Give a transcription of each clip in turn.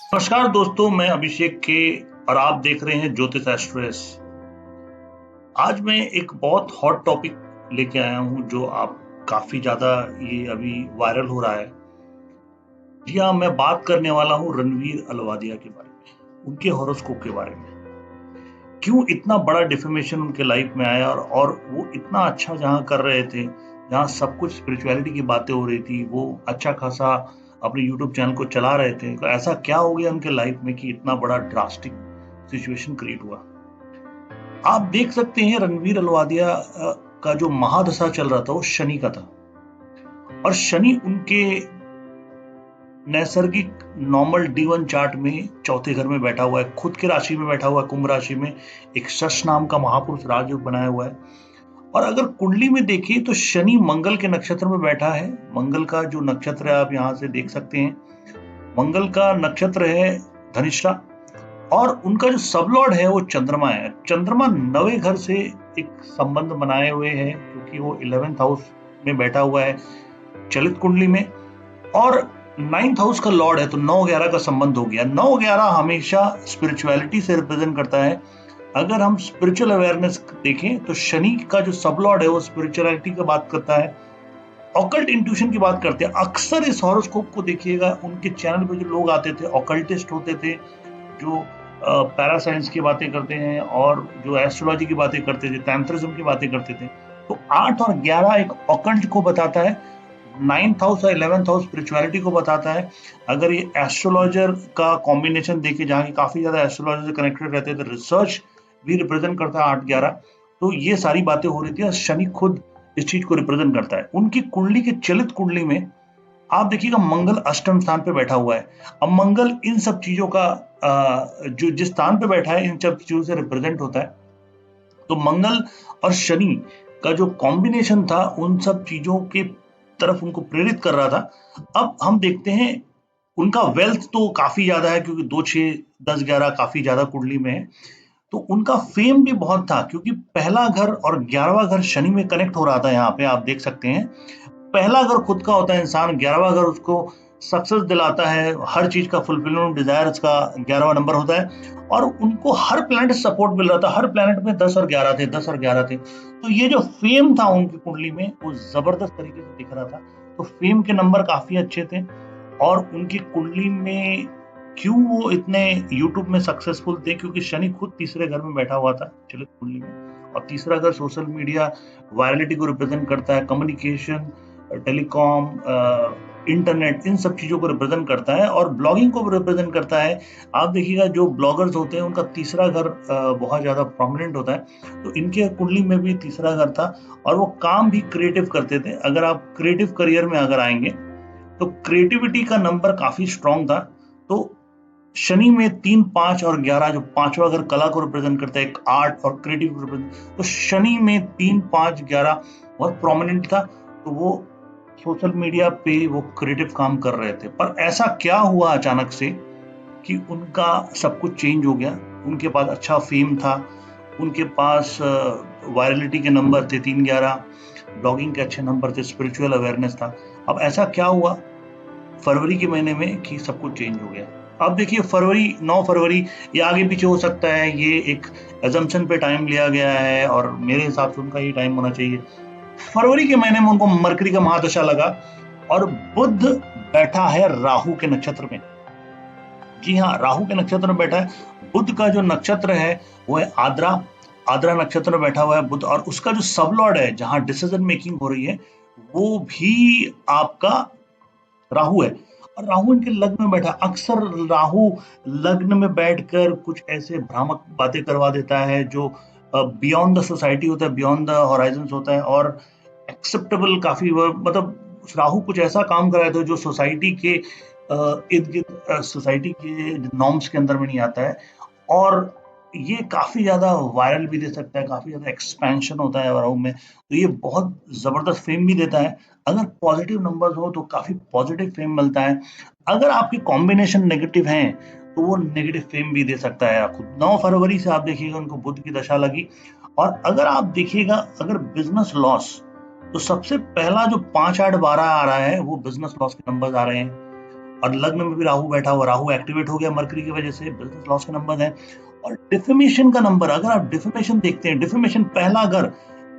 नमस्कार दोस्तों, मैं अभिषेक के और आप देख रहे हैं ज्योतिष एक्सप्रेस। आज मैं एक बहुत हॉट टॉपिक लेके आया हूं जो आप काफी ज्यादा ये अभी वायरल हो रहा है। जी हाँ, मैं बात करने वाला हूं रणवीर अहलूवालिया के बारे में, उनके हॉरोस्कोप के बारे में। क्यों इतना बड़ा डिफेमेशन उनके लाइफ में आया और वो इतना अच्छा जहाँ कर रहे थे, जहाँ सब कुछ स्पिरिचुअलिटी की बातें हो रही थी, वो अच्छा खासा अपने यूट्यूब चैनल को चला रहे थे। तो ऐसा क्या हो गया उनके लाइफ में कि इतना बड़ा ड्रास्टिक सिचुएशन क्रिएट हुआ। आप देख सकते हैं रणवीर अहलूवालिया का जो महादशा चल रहा था वो शनि का था, और शनि उनके नैसर्गिक नॉर्मल D1 चार्ट में चौथे घर में बैठा हुआ है, खुद के राशि में बैठा हुआ है, कुंभ राशि में एक शश नाम का महापुरुष राजयोग बनाया हुआ है। और अगर कुंडली में देखिए तो शनि मंगल के नक्षत्र में बैठा है। मंगल का जो नक्षत्र है आप यहाँ से देख सकते हैं, मंगल का नक्षत्र है धनिष्ठा, और उनका जो सबलॉर्ड है वो चंद्रमा है। चंद्रमा 9वें घर से एक संबंध बनाए हुए है क्योंकि वो 11th हाउस में बैठा हुआ है चलित कुंडली में, और 9th हाउस का लॉर्ड है, तो 9-11 का संबंध हो गया। 9-11 हमेशा स्पिरिचुअलिटी से रिप्रेजेंट करता है। अगर हम स्पिरिचुअल अवेयरनेस देखें तो शनि का जो सबलॉर्ड है वो स्पिरिचुअलिटी की बात करता है, ऑकल्ट इंट्यूशन की बात करते हैं। अक्सर इस हॉरोस्कोप को देखिएगा, उनके चैनल पे जो लोग आते थे ऑकल्टिस्ट होते थे, जो पैरासाइंस की बातें करते हैं और जो एस्ट्रोलॉजी की बातें करते थे, तंत्रिज्म की बातें करते थे। तो 8 और 11 एक ऑकल्ट को बताता है, 9th हाउस और 11th हाउस स्पिरिचुअलिटी को बताता है। अगर ये एस्ट्रोलॉजर का कॉम्बिनेशन देखे जहाँ की काफी ज्यादा एस्ट्रोलॉजर से कनेक्टेड रहते हैं, तो रिसर्च भी रिप्रेजेंट करता है 8-11। तो ये सारी बातें हो रही थी और शनि खुद इस चीज को रिप्रेजेंट करता है। उनकी कुंडली के चलित कुंडली में आप देखिएगा मंगल अष्टम स्थान पे बैठा हुआ है। अब मंगल इन सब चीजों का जो जिस स्थान पे बैठा है इन सब चीजों से रिप्रेजेंट होता है। तो मंगल और शनि का जो कॉम्बिनेशन था उन सब चीजों के तरफ उनको प्रेरित कर रहा था। अब हम देखते हैं उनका वेल्थ तो काफी ज्यादा है क्योंकि 2, 6, 10, 11 काफी ज्यादा कुंडली में है। तो उनका फेम भी बहुत था क्योंकि पहला घर और 11वां घर शनि में कनेक्ट हो रहा था। यहाँ पे आप देख सकते हैं, पहला घर खुद का होता है इंसान, 11वां घर उसको सक्सेस दिलाता है, हर चीज का फुलफिलमेंट, डिजायर्स का 11वां नंबर होता है। और उनको हर प्लैनेट सपोर्ट मिल रहा था, हर प्लैनेट में 10 और 11 थे, 10 और 11 थे। तो ये जो फेम था उनकी कुंडली में वो जबरदस्त तरीके से दिख रहा था। तो फेम के नंबर काफी अच्छे थे। और उनकी कुंडली में क्यों वो इतने यूट्यूब में सक्सेसफुल थे, क्योंकि शनि खुद तीसरे घर में बैठा हुआ था चलित कुंडली में। और तीसरा घर सोशल मीडिया, वायरलिटी को रिप्रेजेंट करता है, कम्युनिकेशन, टेलीकॉम, इंटरनेट, इन सब चीजों को रिप्रेजेंट करता है और ब्लॉगिंग को रिप्रेजेंट करता है। आप देखिएगा जो ब्लॉगर्स होते हैं उनका तीसरा घर बहुत ज्यादा प्रोमिनेंट होता है। तो इनके कुंडली में भी तीसरा घर था और वो काम भी क्रिएटिव करते थे। अगर आप क्रिएटिव करियर में अगर आएंगे तो क्रिएटिविटी का नंबर काफी स्ट्रांग था। तो शनि में 3, 5 और 11, जो पांचवा घर कला को रिप्रेजेंट करता है, एक आर्ट और क्रिएटिव रिप्रेजेंट, तो शनि में 3, 5, 11 बहुत प्रोमिनेंट था। तो वो सोशल मीडिया पे वो क्रिएटिव काम कर रहे थे। पर ऐसा क्या हुआ अचानक से कि उनका सब कुछ चेंज हो गया। उनके पास अच्छा फेम था, उनके पास वायरलिटी के नंबर थे 3, 11, ब्लॉगिंग के अच्छे नंबर थे, स्पिरिचुअल अवेयरनेस था। अब ऐसा क्या हुआ फरवरी के महीने में कि सब कुछ चेंज हो गया। अब देखिए फरवरी, 9 फरवरी, ये आगे पीछे हो सकता है, ये एक एजम्पशन पे टाइम लिया गया है और मेरे हिसाब से उनका ही टाइम होना चाहिए। फरवरी के महीने में उनको मरकरी का महादशा लगा और बुध बैठा है राहु के नक्षत्र में। जी हाँ, राहु के नक्षत्र में बैठा है। बुध का जो नक्षत्र है वो है आद्रा। आद्रा नक्षत्र में बैठा हुआ है बुध, और उसका जो सबलॉर्ड है जहां डिसीजन मेकिंग हो रही है वो भी आपका राहु है। और राहु इनके लग्न में बैठा। अक्सर राहु लग्न में बैठकर कुछ ऐसे भ्रामक बातें करवा देता है जो बियॉन्ड द सोसाइटी होता है, बियॉन्ड द हॉराइजन्स होता है, और एक्सेप्टेबल काफी मतलब राहु कुछ ऐसा काम कर रहा था जो सोसाइटी के इर्द गिर्द, सोसाइटी के नॉर्म्स के अंदर में नहीं आता है। और ये काफी ज्यादा वायरल भी दे सकता है, काफी ज्यादा एक्सपेंशन होता है राहु में, तो ये बहुत जबरदस्त फेम भी देता है। अगर पॉजिटिव नंबर्स हो तो काफी पॉजिटिव फेम मिलता है। अगर आपके कॉम्बिनेशन नेगेटिव हैं तो वो नेगेटिव फेम भी दे सकता है आपको। 9 फरवरी से आप देखिएगा उनको बुध की दशा लगी। और अगर आप देखिएगा अगर बिजनेस लॉस, तो सबसे पहला जो 5, 8, 12 आ रहा है वो बिजनेस लॉस के नंबर्स आ रहे हैं। और लग्न में भी राहु बैठा हुआ, राहु एक्टिवेट हो गया मरकरी की वजह से, बिजनेस लॉस के नंबर है। और डिफेमेशन का नंबर, अगर आप डिफेमेशन देखते हैं, डिफेमेशन पहला घर,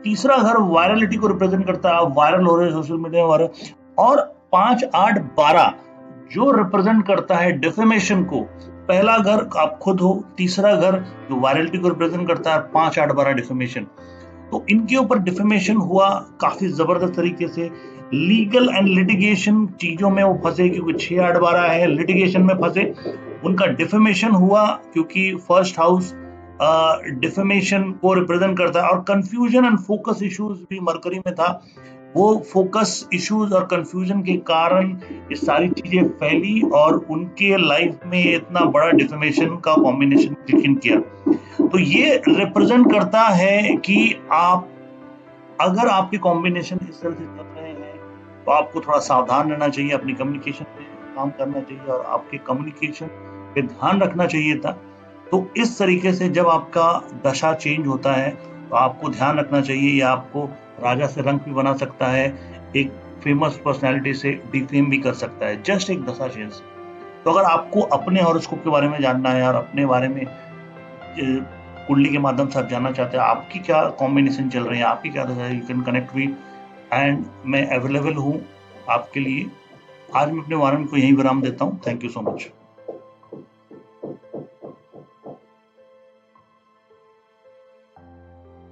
तीसरा घर वायरलिटी को रिप्रेजेंट करता है, आप वायरल हो रहे हैं सोशल मीडिया पर, और 5, 8, 12 जो रिप्रेजेंट करता है डिफेमेशन को। पहला घर आप खुद हो, तीसरा घर जो वायरलिटी को रिप्रेजेंट करता है, 5, 8, 12 डिफेमेशन। तो इनके ऊपर डिफेमेशन हुआ काफी जबरदस्त तरीके से। लीगल एंड लिटिगेशन चीजों में वो फंसे, क्योंकि 6, 8, 12 है, लिटिगेशन में फंसे, उनका डिफेमेशन हुआ, क्योंकि फर्स्ट हाउस डिफेमेशन को रिप्रेजेंट करता है। और कंफ्यूजन एंड फोकस इश्यूज भी मरकरी में था, वो फोकस इश्यूज और कंफ्यूजन के कारण ये सारी चीजें फैली और उनके लाइफ में इतना बड़ा डिफेमेशन का कॉम्बिनेशन किक इन किया। तो ये रिप्रेजेंट करता है कि आप, अगर आपके कॉम्बिनेशन इस तरह से चल रहे हैं तो आपको थोड़ा सावधान रहना चाहिए, अपनी कम्युनिकेशन पे काम करना चाहिए और आपके कम्युनिकेशन पे ध्यान रखना चाहिए था। तो इस तरीके से जब आपका दशा चेंज होता है तो आपको ध्यान रखना चाहिए, या आपको राजा से रंक भी बना सकता है, एक फेमस पर्सनैलिटी से डिफेम भी कर सकता है, जस्ट एक दशा चेंज से। तो अगर आपको अपने हॉरोस्कोप के बारे में जानना है और अपने बारे में कुंडली के माध्यम से आप जानना चाहते हैं आपकी क्या कॉम्बिनेशन चल रही है, आपकी क्या दशा है, you can connect me and मैं अवेलेबल हूँ आपके लिए। आज मैं अपने वार्ता को यहीं विराम देता हूँ। Thank you so much.